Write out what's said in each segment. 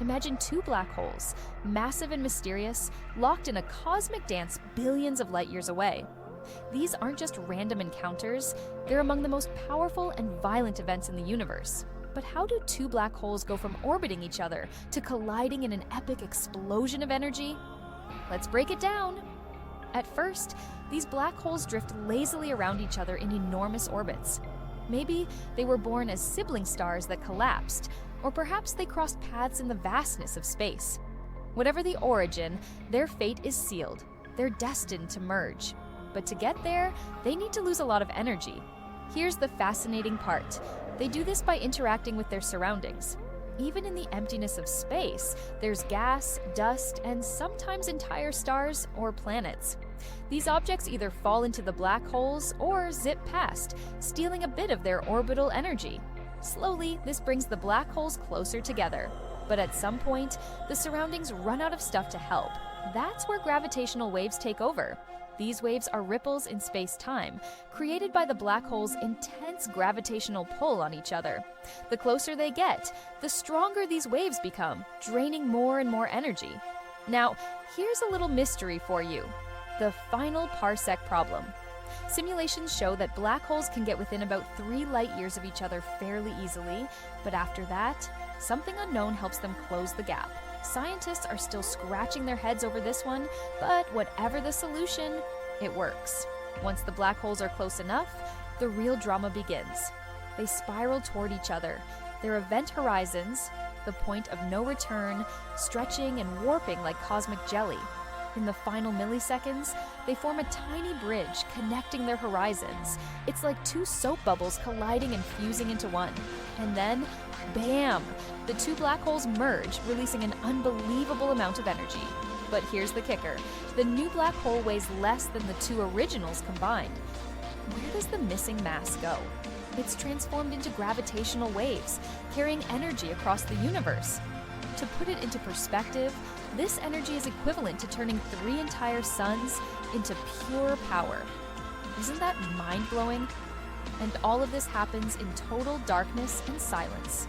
Imagine two black holes, massive and mysterious, locked in a cosmic dance billions of light years away. These aren't just random encounters, they're among the most powerful and violent events in the universe. But how do two black holes go from orbiting each other to colliding in an epic explosion of energy? Let's break it down. At first, these black holes drift lazily around each other in enormous orbits. Maybe they were born as sibling stars that collapsed, or perhaps they crossed paths in the vastness of space. Whatever the origin, their fate is sealed. They're destined to merge. But to get there, they need to lose a lot of energy. Here's the fascinating part. They do this by interacting with their surroundings. Even in the emptiness of space, there's gas, dust, and sometimes entire stars or planets. These objects either fall into the black holes or zip past, stealing a bit of their orbital energy. Slowly, this brings the black holes closer together. But at some point, the surroundings run out of stuff to help. That's where gravitational waves take over. These waves are ripples in space-time, created by the black hole's intense gravitational pull on each other. The closer they get, the stronger these waves become, draining more and more energy. Now, here's a little mystery for you: the final parsec problem. Simulations show that black holes can get within about 3 light years of each other fairly easily, but after that, something unknown helps them close the gap. Scientists are still scratching their heads over this one, but whatever the solution, it works. Once the black holes are close enough, the real drama begins. They spiral toward each other, their event horizons, the point of no return, stretching and warping like cosmic jelly. In the final milliseconds, they form a tiny bridge connecting their horizons. It's like two soap bubbles colliding and fusing into one. And then, bam! The two black holes merge, releasing an unbelievable amount of energy. But here's the kicker: the new black hole weighs less than the two originals combined. Where does the missing mass go? It's transformed into gravitational waves, carrying energy across the universe. To put it into perspective, this energy is equivalent to turning 3 entire suns into pure power. Isn't that mind-blowing? And all of this happens in total darkness and silence.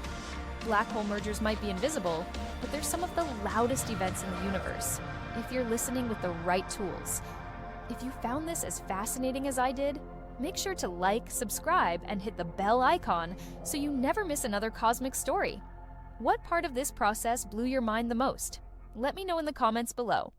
Black hole mergers might be invisible, but they're some of the loudest events in the universe, if you're listening with the right tools. If you found this as fascinating as I did, make sure to like, subscribe, and hit the bell icon so you never miss another cosmic story. What part of this process blew your mind the most? Let me know in the comments below.